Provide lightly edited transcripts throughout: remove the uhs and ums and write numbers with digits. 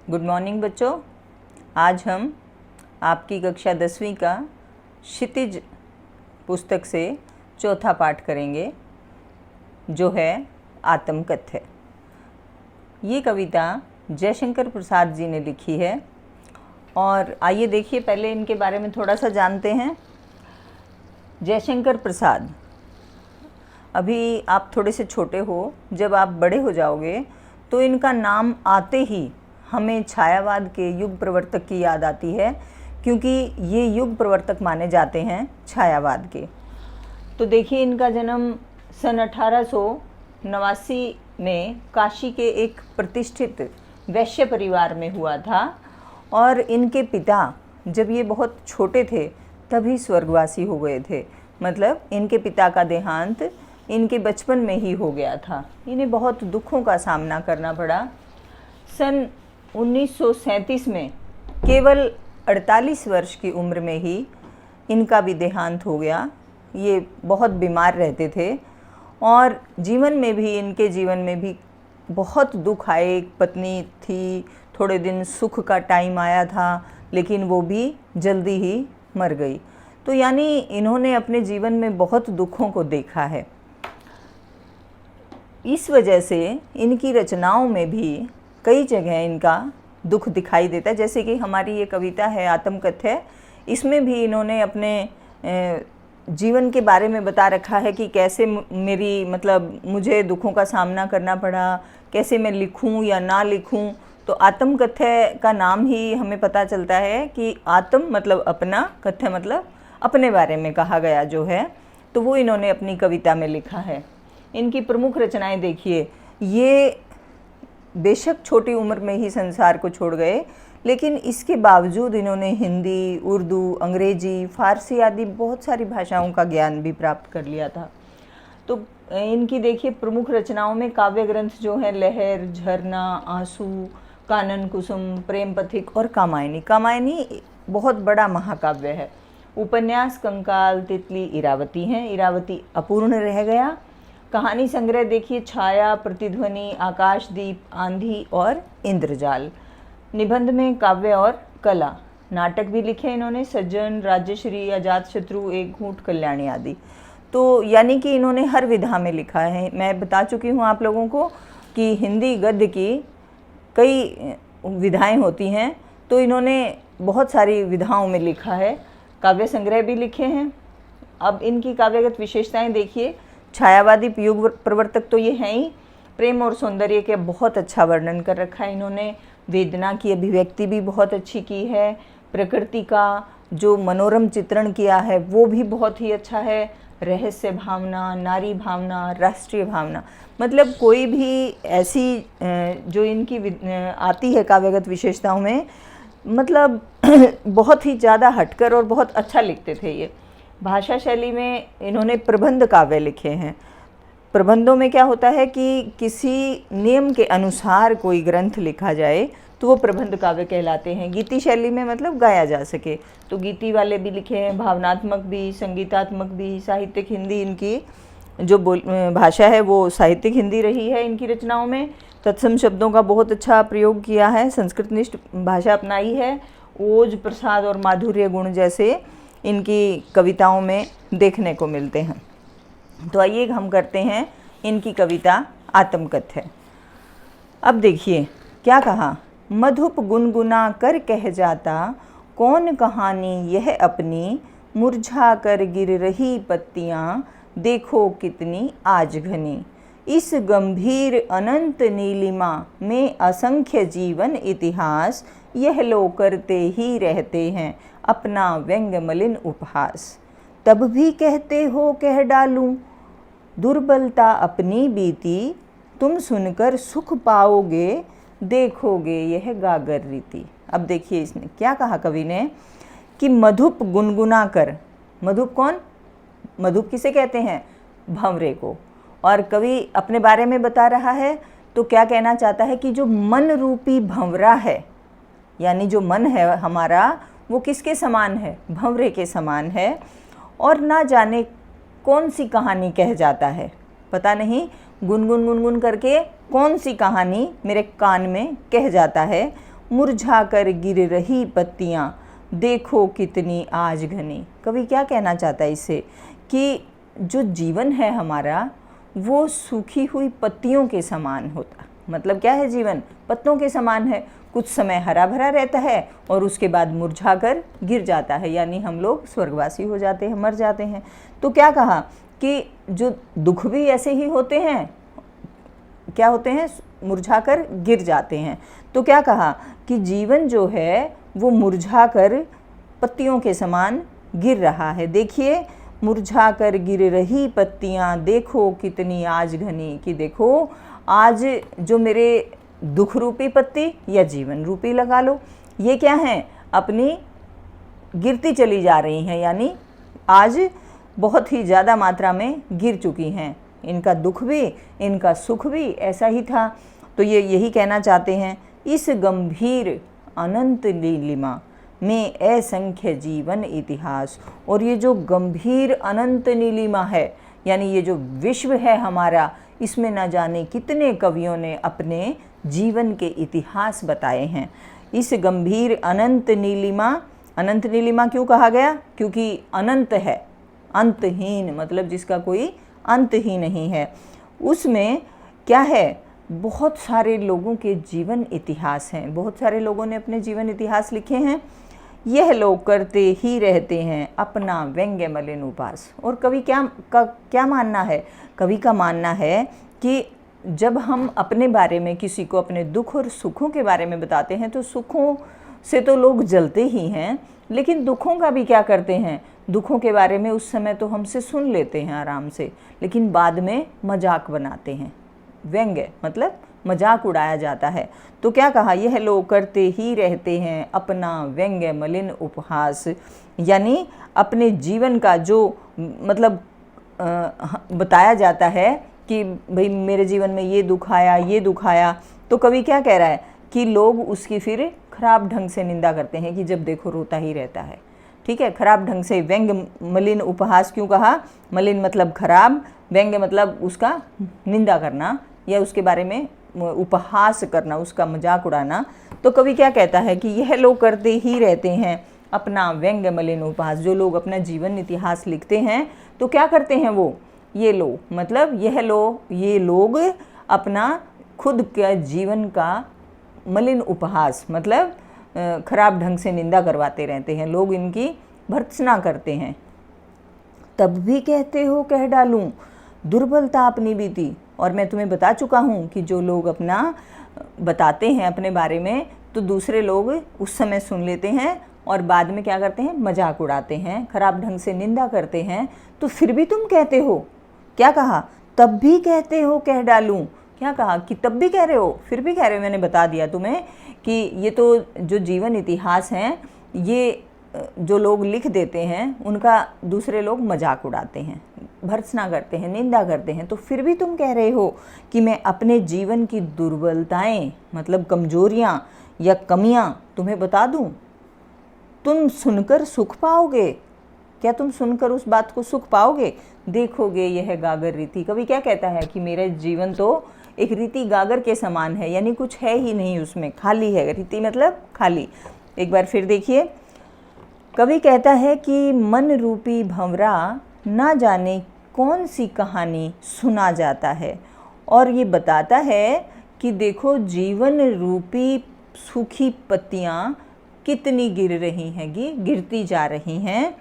Good morning बच्चों। आज हम आपकी कक्षा 10वीं का क्षितिज पुस्तक से चौथा पाठ करेंगे, जो है आत्मकथ्य। ये कविता जयशंकर प्रसाद जी ने लिखी है। और आइए देखिए, पहले इनके बारे में थोड़ा सा जानते हैं। जयशंकर प्रसाद, अभी आप थोड़े से छोटे हो, जब आप बड़े हो जाओगे तो इनका नाम आते ही हमें छायावाद के युग प्रवर्तक की याद आती है, क्योंकि ये युग प्रवर्तक माने जाते हैं छायावाद के। तो देखिए, इनका जन्म सन 1889 में काशी के एक प्रतिष्ठित वैश्य परिवार में हुआ था। और इनके पिता जब ये बहुत छोटे थे तभी स्वर्गवासी हो गए थे। मतलब इनके पिता का देहांत इनके बचपन में ही हो गया था। इन्हें बहुत दुखों का सामना करना पड़ा। सन 1937 में केवल 48 वर्ष की उम्र में ही इनका भी देहांत हो गया। ये बहुत बीमार रहते थे और इनके जीवन में भी बहुत दुख आए। एक पत्नी थी, थोड़े दिन सुख का टाइम आया था, लेकिन वो भी जल्दी ही मर गई। तो यानी इन्होंने अपने जीवन में बहुत दुखों को देखा है। इस वजह से इनकी रचनाओं में भी कई जगह इनका दुख दिखाई देता है। जैसे कि हमारी ये कविता है आत्मकथ्य, इसमें भी इन्होंने अपने जीवन के बारे में बता रखा है कि कैसे मुझे दुखों का सामना करना पड़ा, कैसे मैं लिखूं या ना लिखूं। तो आत्मकथ्य का नाम ही हमें पता चलता है कि आत्म मतलब अपना, कथ्य मतलब अपने बारे में कहा गया जो है, तो वो इन्होंने अपनी कविता में लिखा है। इनकी प्रमुख रचनाएं देखिए, ये बेशक छोटी उम्र में ही संसार को छोड़ गए, लेकिन इसके बावजूद इन्होंने हिंदी, उर्दू, अंग्रेजी, फारसी आदि बहुत सारी भाषाओं का ज्ञान भी प्राप्त कर लिया था। तो इनकी देखिए प्रमुख रचनाओं में काव्य ग्रंथ जो हैं लहर, झरना, आंसू, कानन कुसुम, प्रेम पथिक और कामायनी। कामायनी बहुत बड़ा महाकाव्य है। उपन्यास कंकाल, तितली, इरावती हैं। इरावती अपूर्ण रह गया। कहानी संग्रह देखिए छाया, प्रतिध्वनि, आकाशदीप, आंधी और इंद्रजाल। निबंध में काव्य और कला। नाटक भी लिखे इन्होंने, सज्जन, राज्यश्री, अजातशत्रु, एक घूंट, कल्याणी आदि। तो यानी कि इन्होंने हर विधा में लिखा है। मैं बता चुकी हूँ आप लोगों को कि हिंदी गद्य की कई विधाएं होती हैं, तो इन्होंने बहुत सारी विधाओं में लिखा है। काव्य संग्रह भी लिखे हैं। अब इनकी काव्यगत विशेषताएं देखिए। छायावादी युग प्रवर्तक तो ये हैं ही। प्रेम और सौंदर्य के बहुत अच्छा वर्णन कर रखा है इन्होंने। वेदना की अभिव्यक्ति भी बहुत अच्छी की है। प्रकृति का जो मनोरम चित्रण किया है वो भी बहुत ही अच्छा है। रहस्य भावना, नारी भावना, राष्ट्रीय भावना, मतलब कोई भी ऐसी जो इनकी आती है काव्यगत विशेषताओं में, मतलब बहुत ही ज़्यादा हटकर और बहुत अच्छा लिखते थे ये। भाषा शैली में इन्होंने प्रबंध काव्य लिखे हैं। प्रबंधों में क्या होता है कि किसी नियम के अनुसार कोई ग्रंथ लिखा जाए तो वो प्रबंध काव्य कहलाते हैं। गीति शैली में मतलब गाया जा सके, तो गीति वाले भी लिखे हैं। भावनात्मक भी, संगीतात्मक भी। साहित्यिक हिंदी इनकी जो भाषा है वो साहित्यिक हिंदी रही है इनकी रचनाओं में। तत्सम शब्दों का बहुत अच्छा प्रयोग किया है। संस्कृतनिष्ठ भाषा अपनाई है। ओज, प्रसाद और माधुर्य गुण जैसे इनकी कविताओं में देखने को मिलते हैं। तो आइए हम करते हैं इनकी कविता आत्मकथ्य। अब देखिए क्या कहा। मधुप गुनगुना कर कह जाता, कौन कहानी यह अपनी, मुरझा कर गिर रही पत्तियाँ, देखो कितनी आज घनी। इस गंभीर अनंत नीलिमा में असंख्य जीवन इतिहास, यह लो करते ही रहते हैं अपना व्यंग मलिन उपहास। तब भी कहते हो कह डालूं, दुर्बलता अपनी बीती, तुम सुनकर सुख पाओगे, देखोगे यह गागर रीति। अब देखिए इसने क्या कहा कवि ने कि मधुप गुनगुना कर। मधुप कौन? मधुप किसे कहते हैं? भंवरे को। और कवि अपने बारे में बता रहा है तो क्या कहना चाहता है कि जो मन रूपी भंवरा है, यानी जो मन है हमारा, वो किसके समान है? भंवरे के समान है। और ना जाने कौन सी कहानी कह जाता है, पता नहीं गुनगुन गुनगुन करके कौन सी कहानी मेरे कान में कह जाता है। मुरझा कर गिर रही पत्तियाँ देखो कितनी आज घनी। कवि क्या कहना चाहता है इससे, कि जो जीवन है हमारा वो सूखी हुई पत्तियों के समान होता। मतलब क्या है, जीवन पत्तों के समान है, कुछ समय हरा भरा रहता है और उसके बाद मुरझाकर गिर जाता है, यानी हम लोग स्वर्गवासी हो जाते हैं, मर जाते हैं। तो क्या कहा कि जो दुख भी ऐसे ही होते हैं, क्या होते हैं, मुरझाकर गिर जाते हैं। तो क्या कहा कि जीवन जो है वो मुरझाकर पत्तियों के समान गिर रहा है। देखिए, मुरझाकर गिर रही पत्तियां देखो कितनी आज घनी, कि देखो आज जो मेरे दुख रूपी पत्ती या जीवन रूपी लगा लो, ये क्या है, अपनी गिरती चली जा रही हैं, यानी आज बहुत ही ज़्यादा मात्रा में गिर चुकी हैं। इनका दुख भी, इनका सुख भी ऐसा ही था। तो ये यही कहना चाहते हैं, इस गंभीर अनंत नीलिमा में असंख्य जीवन इतिहास। और ये जो गंभीर अनंत नीलिमा है, यानी ये जो विश्व है हमारा, इसमें न जाने कितने कवियों ने अपने जीवन के इतिहास बताए हैं। इस गंभीर अनंत नीलिमा, अनंत नीलिमा क्यों कहा गया, क्योंकि अनंत है, अंतहीन, मतलब जिसका कोई अंत ही नहीं है। उसमें क्या है, बहुत सारे लोगों के जीवन इतिहास हैं, बहुत सारे लोगों ने अपने जीवन इतिहास लिखे हैं। यह लोग करते ही रहते हैं अपना व्यंग्य मलिन उपास। और कवि क्या मानना है, कवि का मानना है कि जब हम अपने बारे में किसी को अपने दुख और सुखों के बारे में बताते हैं तो सुखों से तो लोग जलते ही हैं, लेकिन दुखों का भी क्या करते हैं, दुखों के बारे में उस समय तो हमसे सुन लेते हैं आराम से, लेकिन बाद में मजाक बनाते हैं। व्यंग्य मतलब मजाक उड़ाया जाता है। तो क्या कहा, यह लोग करते ही रहते हैं अपना व्यंग्य मलिन उपहास, यानी अपने जीवन का जो मतलब बताया जाता है कि भाई मेरे जीवन में ये दुख आया, ये दुख आया। तो कवि क्या कह रहा है कि लोग उसकी फिर खराब ढंग से निंदा करते हैं कि जब देखो रोता ही रहता है। ठीक है, खराब ढंग से, व्यंग्य मलिन उपहास क्यों कहा, मलिन मतलब खराब, व्यंग्य मतलब उसका निंदा करना या उसके बारे में उपहास करना, उसका मजाक उड़ाना। तो कवि क्या कहता है कि यह लोग करते ही रहते हैं अपना व्यंग्य मलिन उपहास। जो लोग अपना जीवन इतिहास लिखते हैं तो क्या करते हैं वो, ये लोग मतलब ये लोग अपना खुद के जीवन का मलिन उपहास मतलब खराब ढंग से निंदा करवाते रहते हैं, लोग इनकी भर्त्सना करते हैं। तब भी कहते हो कह डालूं दुर्बलता अपनी बीती। और मैं तुम्हें बता चुका हूँ कि जो लोग अपना बताते हैं अपने बारे में तो दूसरे लोग उस समय सुन लेते हैं और बाद में क्या करते हैं, मजाक उड़ाते हैं, खराब ढंग से निंदा करते हैं। तो फिर भी तुम कहते हो, क्या कहा, तब भी कहते हो कह डालूं। क्या कहा कि तब भी कह रहे हो, फिर भी कह रहे हो। मैंने बता दिया तुम्हें कि ये तो जो जीवन इतिहास हैं, ये जो लोग लिख देते हैं उनका दूसरे लोग मजाक उड़ाते हैं, भर्त्सना करते हैं, निंदा करते हैं। तो फिर भी तुम कह रहे हो कि मैं अपने जीवन की दुर्बलताएं मतलब कमजोरियां या कमियां तुम्हें बता दूं, तुम सुनकर सुख पाओगे। क्या तुम सुनकर उस बात को सुख पाओगे, देखोगे यह गागर रीति। कवि क्या कहता है कि मेरा जीवन तो एक रीति गागर के समान है, यानी कुछ है ही नहीं उसमें, खाली है। रीति मतलब खाली। एक बार फिर देखिए, कवि कहता है कि मन रूपी भंवरा ना जाने कौन सी कहानी सुना जाता है, और ये बताता है कि देखो जीवन रूपी सूखी पत्तियां कितनी गिर रही हैं, गिरती जा रही हैं।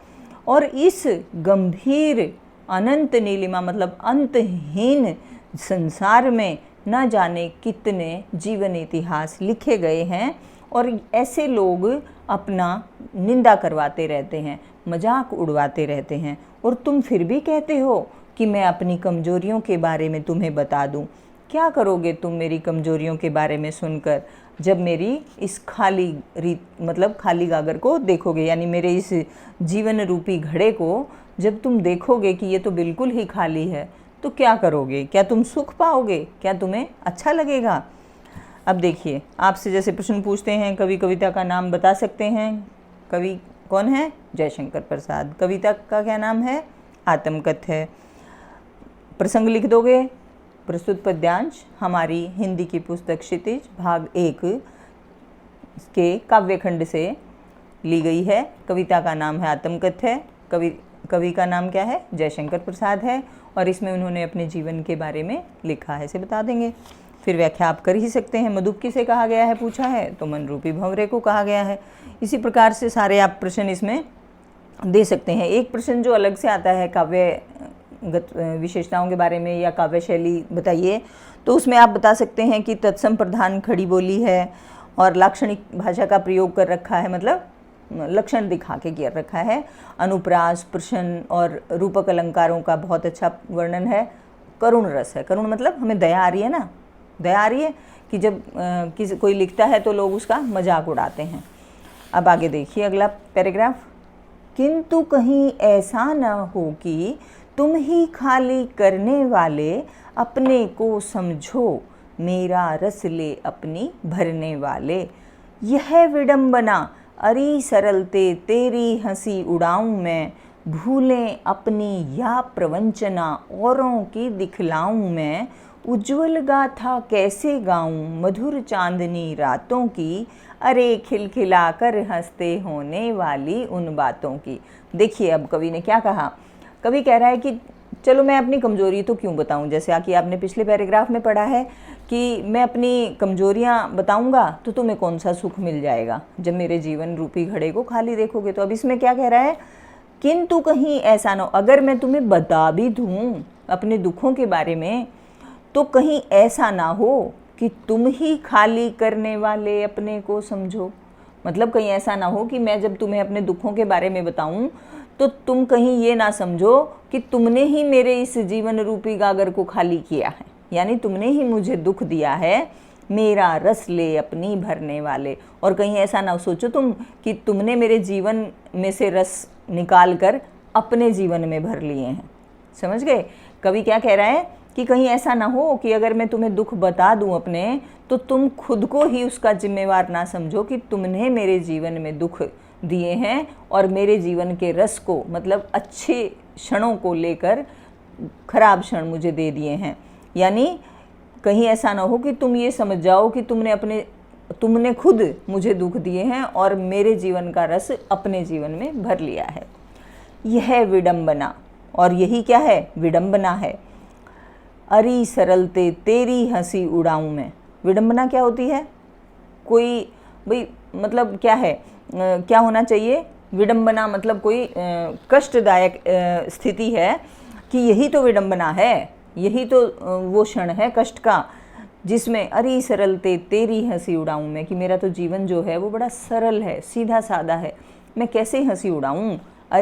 और इस गंभीर अनंत नीलिमा मतलब अंतहीन संसार में न जाने कितने जीवन इतिहास लिखे गए हैं, और ऐसे लोग अपना निंदा करवाते रहते हैं, मजाक उड़वाते रहते हैं। और तुम फिर भी कहते हो कि मैं अपनी कमजोरियों के बारे में तुम्हें बता दूं। क्या करोगे तुम मेरी कमजोरियों के बारे में सुनकर, जब मेरी इस खाली मतलब खाली गागर को देखोगे, यानी मेरे इस जीवन रूपी घड़े को जब तुम देखोगे कि ये तो बिल्कुल ही खाली है, तो क्या करोगे, क्या तुम सुख पाओगे, क्या तुम्हें अच्छा लगेगा। अब देखिए, आपसे जैसे प्रश्न पूछते हैं, कवि कविता का नाम बता सकते हैं। कवि कौन है, जयशंकर प्रसाद। कविता का क्या नाम है, आत्मकथ है। प्रसंग लिख दोगे। प्रस्तुत पद्यांश हमारी हिंदी की पुस्तक क्षितिज भाग 1 के काव्यखंड से ली गई है। कविता का नाम है आत्मकथ्य। कवि का नाम क्या है? जयशंकर प्रसाद है, और इसमें उन्होंने अपने जीवन के बारे में लिखा है, इसे बता देंगे। फिर व्याख्या आप कर ही सकते हैं। मधुप किसे कहा गया है पूछा है, तो मनरूपी भंवरे को कहा गया है। इसी प्रकार से सारे आप प्रश्न इसमें दे सकते हैं। एक प्रश्न जो अलग से आता है काव्यगत विशेषताओं के बारे में या काव्य शैली बताइए, तो उसमें आप बता सकते हैं कि तत्सम प्रधान खड़ी बोली है और लाक्षणिक भाषा का प्रयोग कर रखा है, मतलब लक्षण दिखा के किया रखा है। अनुप्रास, प्रश्न और रूपक अलंकारों का बहुत अच्छा वर्णन है। करुण रस है। करुण मतलब हमें दया आ रही है ना, दया आ रही है कि जब कोई लिखता है तो लोग उसका मजाक उड़ाते हैं। अब आगे देखिए अगला पैराग्राफ। किंतु कहीं ऐसा न हो कि तुम ही खाली करने वाले अपने को समझो, मेरा रस ले अपनी भरने वाले। यह विडंबना अरी सरलते तेरी हंसी उड़ाऊं मैं, भूलें अपनी या प्रवंचना औरों की दिखलाऊं मैं। उज्ज्वल गाथा कैसे गाऊं मधुर चांदनी रातों की, अरे खिलखिला कर हंसते होने वाली उन बातों की। देखिए अब कवि ने क्या कहा। कवि कह रहा है कि चलो मैं अपनी कमजोरी तो क्यों बताऊं, जैसे कि आपने पिछले पैराग्राफ में पढ़ा है कि मैं अपनी कमजोरियां बताऊंगा तो तुम्हें कौन सा सुख मिल जाएगा जब मेरे जीवन रूपी घड़े को खाली देखोगे। तो अब इसमें क्या कह रहा है, किंतु कहीं ऐसा ना हो, अगर मैं तुम्हें बता भी दूं अपने दुखों के बारे में, तो कहीं ऐसा ना हो कि तुम ही खाली करने वाले अपने को समझो। मतलब कहीं ऐसा ना हो कि मैं जब तुम्हें अपने दुखों के बारे में बताऊं तो तुम कहीं ये ना समझो कि तुमने ही मेरे इस जीवन रूपी गागर को खाली किया है, यानी तुमने ही मुझे दुख दिया है, मेरा रस ले अपनी भरने वाले। और कहीं ऐसा ना सोचो तुम कि तुमने मेरे जीवन में से रस निकाल कर अपने जीवन में भर लिए हैं। समझ गए? कवि क्या कह रहा है कि कहीं ऐसा ना हो कि अगर मैं तुम्हें दुख बता दूं अपने, तो तुम खुद को ही उसका जिम्मेवार ना समझो कि तुमने मेरे जीवन में दुख दिए हैं और मेरे जीवन के रस को, मतलब अच्छे क्षणों को लेकर खराब क्षण मुझे दे दिए हैं। यानी कहीं ऐसा ना हो कि तुम ये समझ जाओ कि तुमने खुद मुझे दुख दिए हैं और मेरे जीवन का रस अपने जीवन में भर लिया है। यह विडंबना, और यही क्या है? विडंबना है। अरी सरलते तेरी हंसी उड़ाऊं मैं। विडंबना क्या होती है? कोई भाई मतलब क्या है, क्या होना चाहिए? विडंबना मतलब कोई कष्टदायक स्थिति है कि यही तो विडंबना है, यही तो वो क्षण है कष्ट का जिसमें अरी सरलते तेरी हंसी उड़ाऊं मैं, कि मेरा तो जीवन जो है वो बड़ा सरल है, सीधा साधा है, मैं कैसे हंसी उड़ाऊं।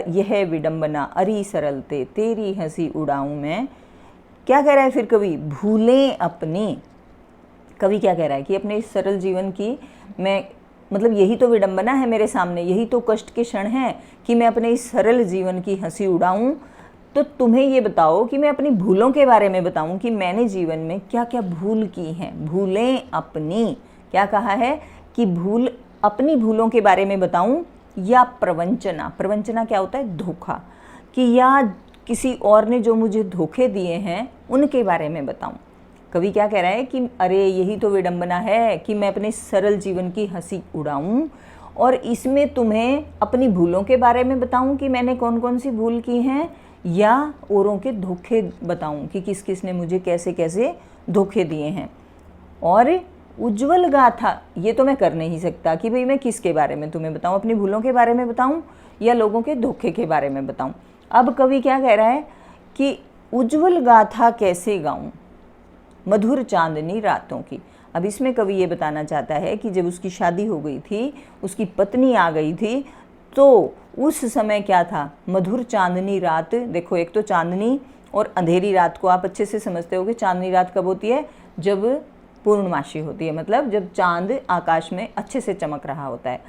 यह विडंबना अरी सरलते तेरी हंसी उड़ाऊं मैं। क्या कह रहा है फिर कवि? भूलें अपनी। कवि क्या कह रहा है कि अपने इस सरल जीवन की मैं, मतलब यही तो विडंबना है मेरे सामने, यही तो कष्ट के क्षण हैं कि मैं अपने इस सरल जीवन की हंसी उड़ाऊं। तो तुम्हें ये बताओ कि मैं अपनी भूलों के बारे में बताऊं कि मैंने जीवन में क्या क्या भूल की हैं। भूलें अपनी, क्या कहा है कि अपनी भूलों के बारे में बताऊं, या प्रवंचना। प्रवंचना क्या होता है? धोखा, कि या किसी और ने जो मुझे धोखे दिए हैं उनके बारे में बताऊं। कवि क्या कह रहा है कि अरे यही तो विडंबना है कि मैं अपने सरल जीवन की हंसी उड़ाऊं और इसमें तुम्हें अपनी भूलों के बारे में बताऊं कि मैंने कौन कौन सी भूल की हैं, या औरों के धोखे बताऊं कि किस किस ने मुझे कैसे कैसे धोखे दिए हैं। और उज्ज्वल गाथा ये तो मैं कर नहीं सकता कि भाई मैं किसके बारे में तुम्हें बताऊं, अपनी भूलों के बारे में बताऊं या लोगों के धोखे के बारे में बताऊं। अब कवि क्या कह रहा है कि उज्ज्वल गाथा कैसे गाऊं मधुर चांदनी रातों की। अब इसमें कवि ये बताना चाहता है कि जब उसकी शादी हो गई थी, उसकी पत्नी आ गई थी, तो उस समय क्या था? मधुर चांदनी रात। देखो एक तो चांदनी और अंधेरी रात को आप अच्छे से समझते होगे। चांदनी रात कब होती है? जब पूर्णमासी होती है, मतलब जब चांद आकाश में अच्छे से चमक रहा होता है।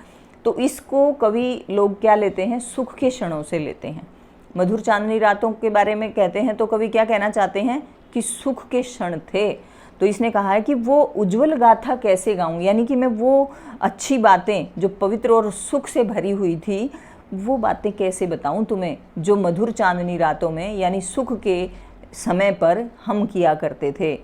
तो इसको कवि लोग क्या लेते हैं? सुख के क्षणों से लेते हैं। मधुर चांदनी रातों के बारे में कहते हैं तो कवि क्या कहना चाहते हैं कि सुख के क्षण थे। तो इसने कहा है कि वो उज्ज्वल गाथा कैसे गाऊं, यानी कि मैं वो अच्छी बातें जो पवित्र और सुख से भरी हुई थी वो बातें कैसे बताऊं तुम्हें, जो मधुर चांदनी रातों में यानी सुख के समय पर हम किया करते थे।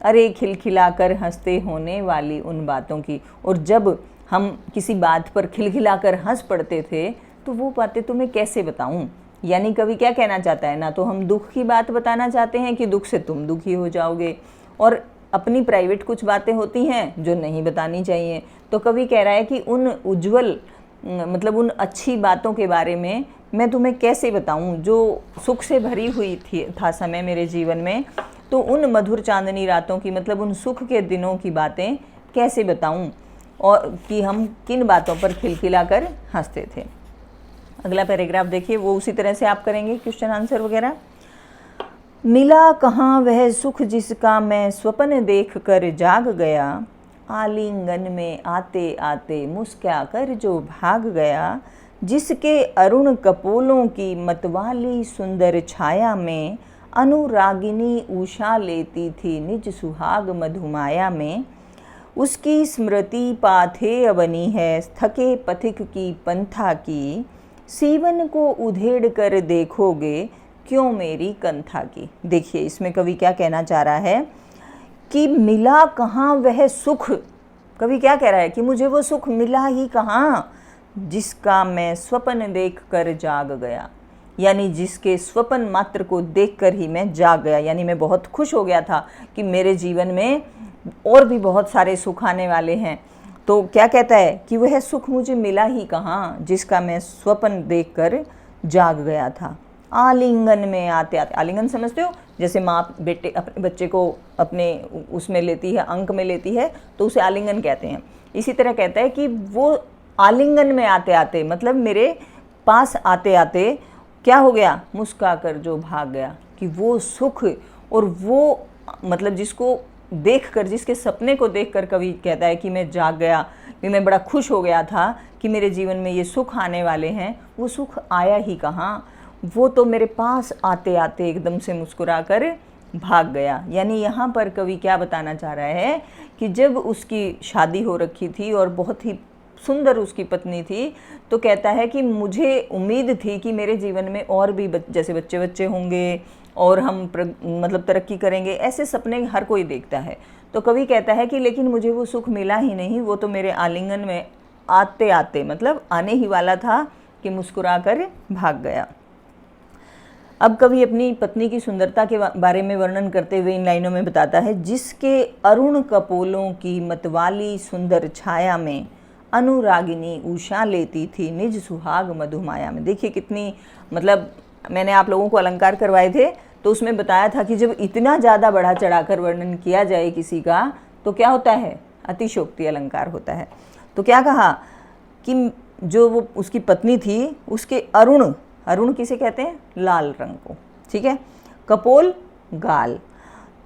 अरे खिलखिलाकर हंसते होने वाली उन बातों की। और जब हम किसी बात पर खिलखिलाकर हंस पड़ते थे तो वो बातें तुम्हें कैसे बताऊं। यानी कवि क्या कहना चाहता है ना, तो हम दुख की बात बताना चाहते हैं कि दुख से तुम दुखी हो जाओगे, और अपनी प्राइवेट कुछ बातें होती हैं जो नहीं बतानी चाहिए। तो कवि कह रहा है कि उन उज्जवल मतलब उन अच्छी बातों के बारे में मैं तुम्हें कैसे बताऊं जो सुख से भरी हुई था समय मेरे जीवन में। तो उन मधुर चांदनी रातों की मतलब उन सुख के दिनों की बातें कैसे बताऊं, और कि हम किन बातों पर खिलखिलाकर हंसते थे। अगला पैराग्राफ देखिए, वो उसी तरह से आप करेंगे क्वेश्चन आंसर वगैरह। मिला कहाँ वह सुख जिसका मैं स्वप्न देख कर जाग गया, आलिंगन में आते आते मुस्कुरा कर जो भाग गया, जिसके अरुण कपोलों की मतवाली सुंदर छाया में अनुरागिनी उषा लेती थी निज सुहाग मधुमाया में। उसकी स्मृति पाथेय बनी है थके पथिक की पंथा की, सीवन को उधेड़ कर देखोगे क्यों मेरी कंथा की। देखिए इसमें कवि क्या कहना चाह रहा है कि मिला कहाँ वह सुख। कवि क्या कह रहा है कि मुझे वो सुख मिला ही कहाँ जिसका मैं स्वप्न देख कर जाग गया, यानी जिसके स्वप्न मात्र को देखकर ही मैं जाग गया। यानी मैं बहुत खुश हो गया था कि मेरे जीवन में और भी बहुत सारे सुख आने वाले हैं। तो क्या कहता है कि वह सुख मुझे मिला ही कहाँ जिसका मैं स्वप्न देखकर जाग गया था। आलिंगन में आते आते, आलिंगन समझते हो, जैसे माँ बेटे अपने बच्चे को अपने उसमें लेती है, अंक में लेती है, तो उसे आलिंगन कहते हैं। इसी तरह कहता है कि वो आलिंगन में आते आते मतलब मेरे पास आते आते क्या हो गया, मुस्कुरा कर जो भाग गया। कि वो सुख और वो मतलब जिसको देखकर, जिसके सपने को देखकर कवि कहता है कि मैं जाग गया, कि मैं बड़ा खुश हो गया था कि मेरे जीवन में ये सुख आने वाले हैं, वो सुख आया ही कहाँ, वो तो मेरे पास आते आते एकदम से मुस्कुरा कर भाग गया। यानी यहाँ पर कवि क्या बताना चाह रहा है कि जब उसकी शादी हो रखी थी और बहुत ही सुंदर उसकी पत्नी थी, तो कहता है कि मुझे उम्मीद थी कि मेरे जीवन में और भी जैसे बच्चे बच्चे होंगे और हम मतलब तरक्की करेंगे, ऐसे सपने हर कोई देखता है। तो कवि कहता है कि लेकिन मुझे वो सुख मिला ही नहीं, वो तो मेरे आलिंगन में आते आते मतलब आने ही वाला था कि मुस्कुरा कर भाग गया। अब कवि अपनी पत्नी की सुंदरता के बारे में वर्णन करते हुए इन लाइनों में बताता है, जिसके अरुण कपोलों की मतवाली सुंदर छाया में अनुरागिनी उषा लेती थी निज सुहाग मधुमाया में। देखिए कितनी मतलब मैंने आप लोगों को अलंकार करवाए थे, तो उसमें बताया था कि जब इतना ज़्यादा बढ़ा चढ़ाकर वर्णन किया जाए किसी का तो क्या होता है, अतिशोक्ति अलंकार होता है। तो क्या कहा कि जो वो उसकी पत्नी थी उसके अरुण, अरुण किसे कहते हैं, लाल रंग को, ठीक है, कपोल गाल,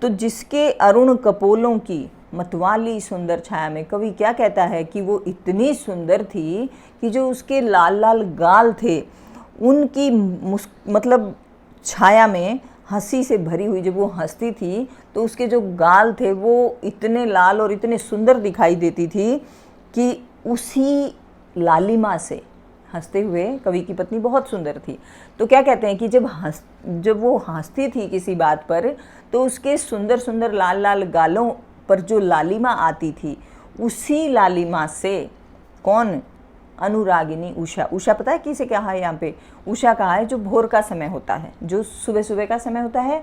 तो जिसके अरुण कपोलों की मतवाली सुंदर छाया में, कवि क्या कहता है कि वो इतनी सुंदर थी कि जो उसके लाल लाल गाल थे उनकी मतलब छाया में हंसी से भरी हुई, जब वो हंसती थी तो उसके जो गाल थे वो इतने लाल और इतने सुंदर दिखाई देती थी कि उसी लालिमा से हंसते हुए कवि की पत्नी बहुत सुंदर थी। तो क्या कहते हैं कि जब वो हंसती थी किसी बात पर, तो उसके सुंदर सुंदर लाल लाल गालों पर जो लालिमा आती थी, उसी लालिमा से कौन, अनुरागिनी उषा। उषा पता है किसे कहा है यहाँ पे, उषा कहा है जो भोर का समय होता है, जो सुबह सुबह का समय होता है।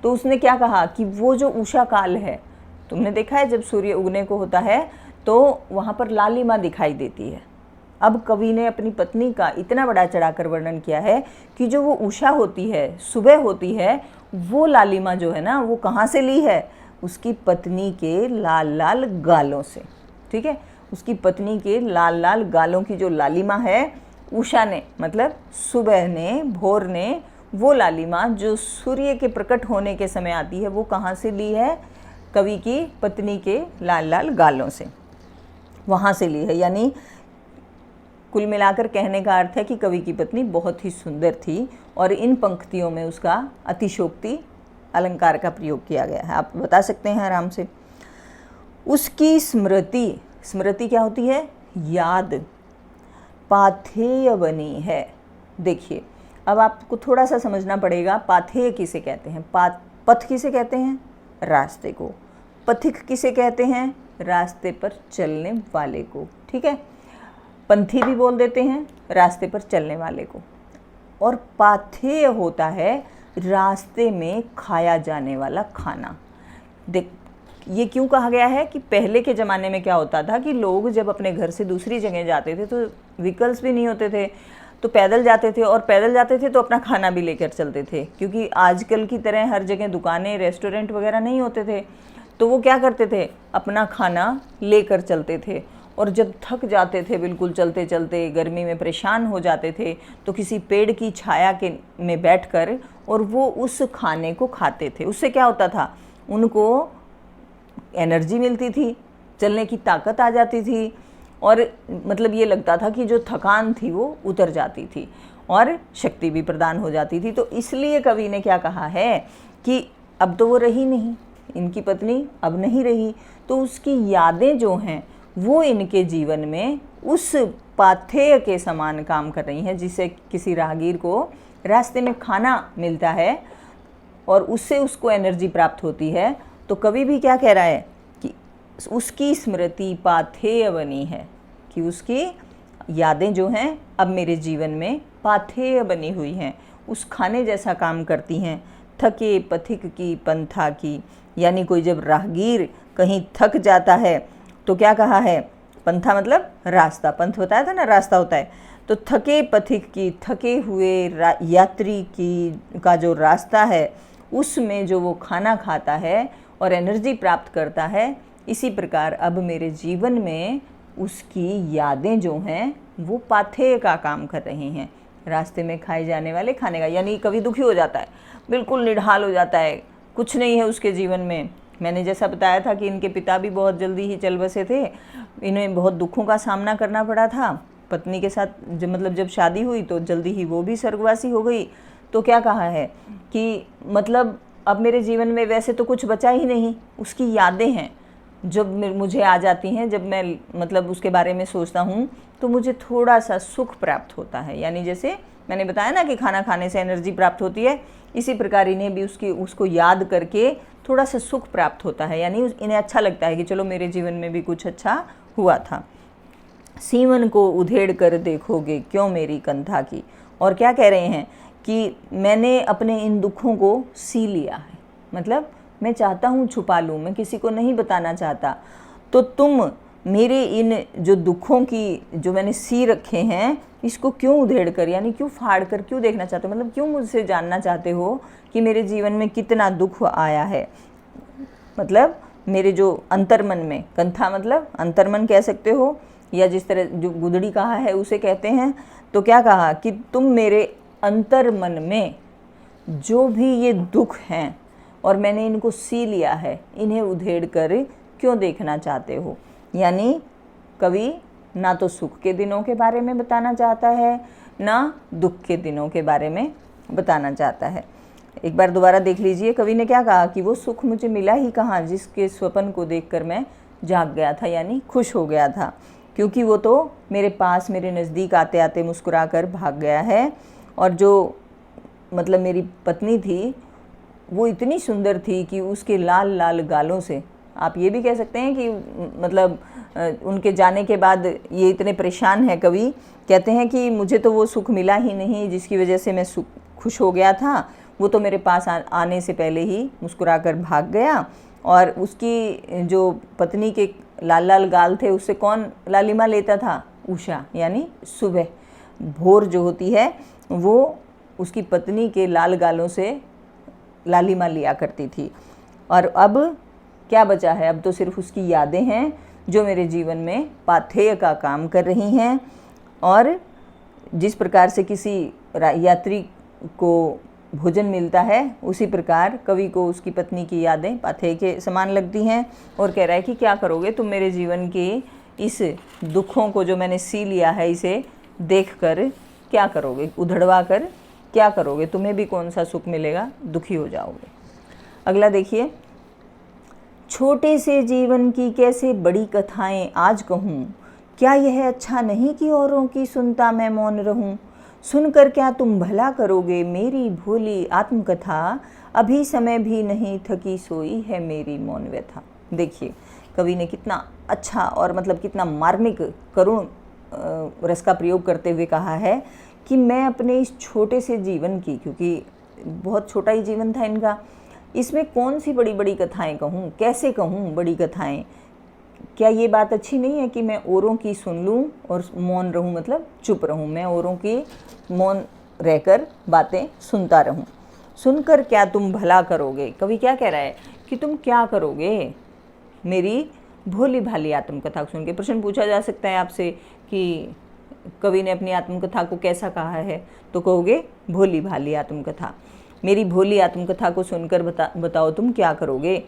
तो उसने क्या कहा कि वो जो उषा काल है, तुमने देखा है जब सूर्य उगने को होता है तो वहाँ पर लालिमा दिखाई देती है। अब कवि ने अपनी पत्नी का इतना बड़ा चढ़ाकर वर्णन किया है कि जो वो उषा होती है, सुबह होती है, वो लालिमा जो है ना, वो कहाँ से ली है, उसकी पत्नी के लाल लाल गालों से, ठीक है। उसकी पत्नी के लाल लाल गालों की जो लालिमा है, उषा ने मतलब सुबह ने, भोर ने, वो लालिमा जो सूर्य के प्रकट होने के समय आती है, वो कहाँ से ली है, कवि की पत्नी के लाल लाल गालों से, वहाँ से ली है। यानी कुल मिलाकर कहने का अर्थ है कि कवि की पत्नी बहुत ही सुंदर थी और इन पंक्तियों में उसका अतिशोक्ति अलंकार का प्रयोग किया गया है। आप बता सकते हैं आराम से। उसकी स्मृति, स्मृति क्या होती है, याद, पाथेय बनी है। देखिए अब आपको थोड़ा सा समझना पड़ेगा, पाथेय किसे कहते हैं, पथ किसे कहते हैं, रास्ते को, पथिक किसे कहते हैं? रास्ते पर चलने वाले को, ठीक है। पंथी भी बोल देते हैं रास्ते पर चलने वाले को। और पाथेय होता है रास्ते में खाया जाने वाला खाना। देख, ये क्यों कहा गया है कि पहले के ज़माने में क्या होता था कि लोग जब अपने घर से दूसरी जगह जाते थे तो व्हीकल्स भी नहीं होते थे, तो पैदल जाते थे, और पैदल जाते थे तो अपना खाना भी लेकर चलते थे, क्योंकि आजकल की तरह हर जगह दुकानें, रेस्टोरेंट वगैरह नहीं होते थे। तो वो क्या करते थे? अपना खाना लेकर चलते थे। और जब थक जाते थे बिल्कुल चलते चलते, गर्मी में परेशान हो जाते थे, तो किसी पेड़ की छाया के में बैठकर और वो उस खाने को खाते थे। उससे क्या होता था? उनको एनर्जी मिलती थी, चलने की ताकत आ जाती थी, और मतलब ये लगता था कि जो थकान थी वो उतर जाती थी और शक्ति भी प्रदान हो जाती थी। तो इसलिए कवि ने क्या कहा है कि अब तो वो रही नहीं, इनकी पत्नी अब नहीं रही, तो उसकी यादें जो हैं वो इनके जीवन में उस पाथेय के समान काम कर रही हैं, जिससे किसी राहगीर को रास्ते में खाना मिलता है और उससे उसको एनर्जी प्राप्त होती है। तो कवि भी क्या कह रहा है कि उसकी स्मृति पाथेय बनी है, कि उसकी यादें जो हैं अब मेरे जीवन में पाथेय बनी हुई हैं, उस खाने जैसा काम करती हैं। थके पथिक की पंथा की, यानी कोई जब राहगीर कहीं थक जाता है तो क्या कहा है? पंथा मतलब रास्ता, पंथ बताया था ना, रास्ता होता है। तो थके पथिक की, थके हुए यात्री की का जो रास्ता है उसमें जो वो खाना खाता है और एनर्जी प्राप्त करता है, इसी प्रकार अब मेरे जीवन में उसकी यादें जो हैं वो पाथेय का काम कर रही हैं, रास्ते में खाए जाने वाले खाने का। यानी कभी दुखी हो जाता है, बिल्कुल निढाल हो जाता है, कुछ नहीं है उसके जीवन में। मैंने जैसा बताया था कि इनके पिता भी बहुत जल्दी ही चल बसे थे, इन्हें बहुत दुखों का सामना करना पड़ा था। पत्नी के साथ जब शादी हुई तो जल्दी ही वो भी स्वर्गवासी हो गई। तो क्या कहा है कि मतलब अब मेरे जीवन में वैसे तो कुछ बचा ही नहीं, उसकी यादें हैं जब मुझे आ जाती हैं, जब मैं मतलब उसके बारे में सोचता हूँ तो मुझे थोड़ा सा सुख प्राप्त होता है। यानी जैसे मैंने बताया ना कि खाना खाने से एनर्जी प्राप्त होती है, इसी प्रकार इन्हें भी उसको याद करके थोड़ा सा सुख प्राप्त होता है। यानी इन्हें अच्छा लगता है कि चलो मेरे जीवन में भी कुछ अच्छा हुआ था। सीवन को उधेड़ कर देखोगे क्यों मेरी कंधा की। और क्या कह रहे हैं कि मैंने अपने इन दुखों को सी लिया है, मतलब मैं चाहता हूँ छुपा लूँ, मैं किसी को नहीं बताना चाहता, तो तुम मेरे इन जो दुखों की जो मैंने सी रखे हैं इसको क्यों उधेड़ कर, यानी क्यों फाड़ कर क्यों देखना चाहते हो, मतलब क्यों मुझसे जानना चाहते हो कि मेरे जीवन में कितना दुख आया है। मतलब मेरे जो अंतर्मन में, कंथा मतलब अंतर्मन कह सकते हो, या जिस तरह जो गुदड़ी कहा है उसे कहते हैं। तो क्या कहा कि तुम मेरे अंतर्मन में जो भी ये दुख हैं और मैंने इनको सी लिया है, इन्हें उधेड़ कर क्यों देखना चाहते हो। यानी कवि ना तो सुख के दिनों के बारे में बताना चाहता है, ना दुख के दिनों के बारे में बताना चाहता है। एक बार दोबारा देख लीजिए, कवि ने क्या कहा कि वो सुख मुझे मिला ही कहाँ जिसके स्वप्न को देखकर मैं जाग गया था, यानी खुश हो गया था, क्योंकि वो तो मेरे पास मेरे नज़दीक आते आते मुस्कुरा कर भाग गया है। और जो मतलब मेरी पत्नी थी वो इतनी सुंदर थी कि उसके लाल लाल गालों से, आप ये भी कह सकते हैं कि मतलब उनके जाने के बाद ये इतने परेशान हैं, कवि कहते हैं कि मुझे तो वो सुख मिला ही नहीं जिसकी वजह से मैं खुश हो गया था, वो तो मेरे पास आने से पहले ही मुस्कुरा कर भाग गया। और उसकी जो पत्नी के लाल लाल गाल थे उससे कौन लालिमा लेता था? उषा, यानी सुबह भोर जो होती है वो उसकी पत्नी के लाल गालों से लालिमा लिया करती थी। और अब क्या बचा है? अब तो सिर्फ उसकी यादें हैं जो मेरे जीवन में पाथेय का काम कर रही हैं। और जिस प्रकार से किसी यात्री को भोजन मिलता है उसी प्रकार कवि को उसकी पत्नी की यादें पाथेय के समान लगती हैं। और कह रहा है कि क्या करोगे तुम मेरे जीवन के इस दुखों को जो मैंने सी लिया है, इसे देखकर क्या करोगे, उधड़वा कर क्या करोगे, तुम्हें भी कौन सा सुख मिलेगा, दुखी हो जाओगे। अगला देखिए, छोटे से जीवन की कैसे बड़ी कथाएं आज कहूँ, क्या यह अच्छा नहीं कि औरों की सुनता मैं मौन रहूं। सुनकर क्या तुम भला करोगे मेरी भोली आत्मकथा, अभी समय भी नहीं थकी सोई है मेरी मौन व्यथा। देखिए कवि ने कितना अच्छा और मतलब कितना मार्मिक करुण रस का प्रयोग करते हुए कहा है कि मैं अपने इस छोटे से जीवन की, क्योंकि बहुत छोटा ही जीवन था इनका, इसमें कौन सी बड़ी बड़ी कथाएं कहूँ, कैसे कहूँ बड़ी कथाएं। क्या ये बात अच्छी नहीं है कि मैं औरों की सुन लूँ और मौन रहूँ, मतलब चुप रहूँ, मैं औरों की मौन रहकर बातें सुनता रहूँ। सुनकर क्या तुम भला करोगे, कवि क्या कह रहा है कि तुम क्या करोगे मेरी भोली भाली आत्मकथा को सुन के। प्रश्न पूछा जा सकता है आपसे कि कवि ने अपनी आत्मकथा को कैसा कहा है, तो कहोगे भोली भाली आत्मकथा। मेरी भोली आत्मकथा को सुनकर बताओ तुम क्या करोगे।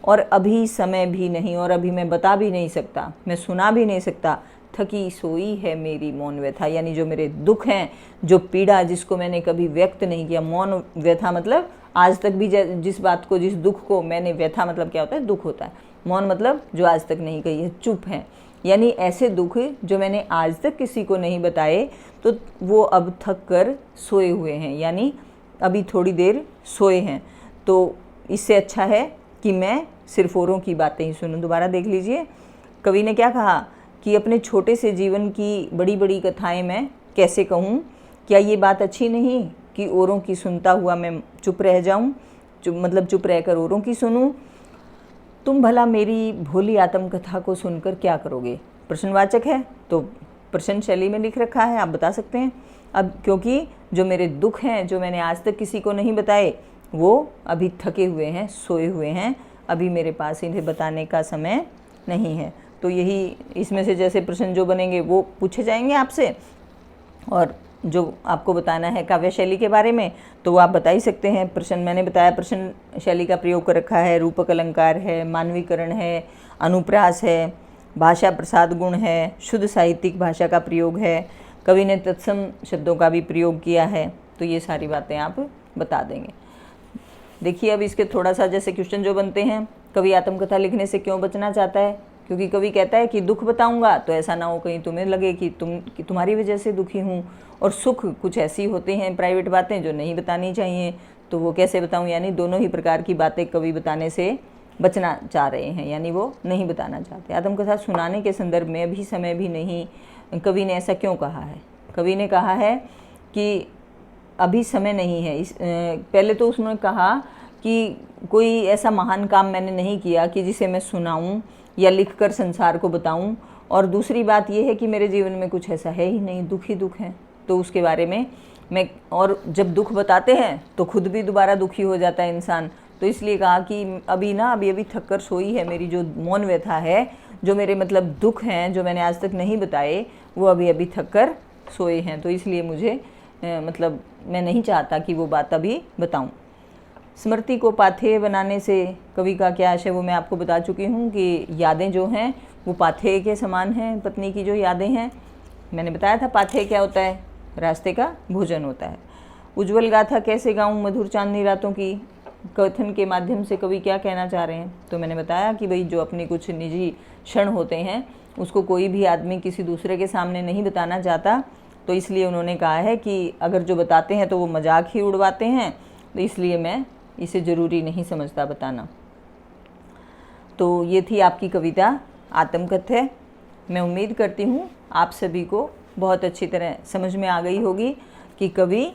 और अभी समय भी नहीं, और अभी मैं बता भी नहीं सकता, मैं सुना भी नहीं सकता, थकी सोई है मेरी मौन व्यथा। यानी जो मेरे दुख हैं, जो पीड़ा जिसको मैंने कभी व्यक्त नहीं किया। मौन व्यथा मतलब आज तक भी जिस बात को, जिस दुख को मैंने, व्यथा मतलब क्या होता है, दुख होता है, मौन मतलब जो आज तक नहीं कही है, चुप है। यानी ऐसे दुख जो मैंने आज तक किसी को नहीं बताए, तो वो अब थक कर सोए हुए हैं, यानी अभी थोड़ी देर सोए हैं। तो इससे अच्छा है कि मैं सिर्फ औरों की बातें ही सुनूं। दोबारा देख लीजिए, कवि ने क्या कहा कि अपने छोटे से जीवन की बड़ी बड़ी कथाएं मैं कैसे कहूँ। क्या ये बात अच्छी नहीं कि औरों की सुनता हुआ मैं चुप रह जाऊँ, मतलब चुप रहकर औरों की सुनूँ। तुम भला मेरी भोली आत्मकथा को सुनकर क्या करोगे। प्रश्नवाचक है तो प्रश्न शैली में लिख रखा है, आप बता सकते हैं। अब क्योंकि जो मेरे दुख हैं, जो मैंने आज तक किसी को नहीं बताए, वो अभी थके हुए हैं, सोए हुए हैं, अभी मेरे पास इन्हें बताने का समय नहीं है। तो यही इसमें से जैसे प्रश्न जो बनेंगे वो पूछे जाएंगे आपसे, और जो आपको बताना है काव्य शैली के बारे में तो वो आप बता ही सकते हैं। प्रश्न मैंने बताया, प्रश्न शैली का प्रयोग कर रखा है, रूपक अलंकार है, मानवीकरण है, अनुप्रास है, भाषा प्रसाद गुण है, शुद्ध साहित्यिक भाषा का प्रयोग है, कवि ने तत्सम शब्दों का भी प्रयोग किया है। तो ये सारी बातें आप बता देंगे। देखिए अब इसके थोड़ा सा जैसे क्वेश्चन जो बनते हैं, कवि आत्मकथा लिखने से क्यों बचना चाहता है, क्योंकि कवि कहता है कि दुख बताऊंगा तो ऐसा ना हो कहीं तुम्हें लगे कि तुम्हारी वजह से दुखी हूँ, और सुख कुछ ऐसी होती हैं प्राइवेट बातें जो नहीं बतानी चाहिए, तो वो कैसे बताऊँ। यानी दोनों ही प्रकार की बातें कवि बताने से बचना चाह रहे हैं, यानी वो नहीं बताना चाहते। आत्मकथा सुनाने के संदर्भ में अभी समय भी नहीं, कवि ने ऐसा क्यों कहा है। कवि ने कहा है कि अभी समय नहीं है। पहले तो उसने कहा कि कोई ऐसा महान काम मैंने नहीं किया कि जिसे मैं सुनाऊं या लिखकर संसार को बताऊं, और दूसरी बात यह है कि मेरे जीवन में कुछ ऐसा है ही नहीं, दुख ही दुख है, तो उसके बारे में मैं, और जब दुख बताते हैं तो खुद भी दोबारा दुखी हो जाता है इंसान। तो इसलिए कहा कि अभी थक कर सोई है मेरी जो मौन व्यथा है, जो मेरे मतलब दुख हैं जो मैंने आज तक नहीं बताए, वो अभी थक कर सोए हैं। तो इसलिए मुझे मतलब मैं नहीं चाहता कि वो बात अभी बताऊं। स्मृति को पाथेय बनाने से कवि का क्या आशय वो मैं आपको बता चुकी हूँ कि यादें जो हैं वो पाथेय के समान हैं। पत्नी की जो यादें हैं, मैंने बताया था पाथेय क्या होता है, रास्ते का भोजन होता है। उज्ज्वल गाथा कैसे गाऊँ मधुर चांदनी रातों की, कथन के माध्यम से कवि क्या कहना चाह रहे हैं। तो मैंने बताया कि भाई जो अपनी कुछ निजी क्षण होते हैं उसको कोई भी आदमी किसी दूसरे के सामने नहीं बताना चाहता, तो इसलिए उन्होंने कहा है कि अगर जो बताते हैं तो वो मजाक ही उड़वाते हैं, तो इसलिए मैं इसे ज़रूरी नहीं समझता बताना। तो ये थी आपकी कविता आत्मकथ्य। मैं उम्मीद करती हूँ आप सभी को बहुत अच्छी तरह समझ में आ गई होगी कि कवि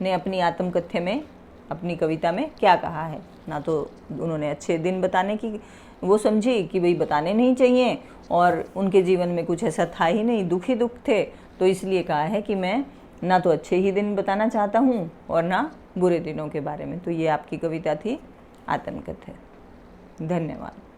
ने अपनी आत्मकथ्य में, अपनी कविता में क्या कहा है। ना तो उन्होंने अच्छे दिन बताने की वो समझी कि भाई बताने नहीं चाहिए, और उनके जीवन में कुछ ऐसा था ही नहीं, दुख ही दुख थे, तो इसलिए कहा है कि मैं ना तो अच्छे ही दिन बताना चाहता हूँ और ना बुरे दिनों के बारे में। तो ये आपकी कविता थी आत्मकथ्य। धन्यवाद।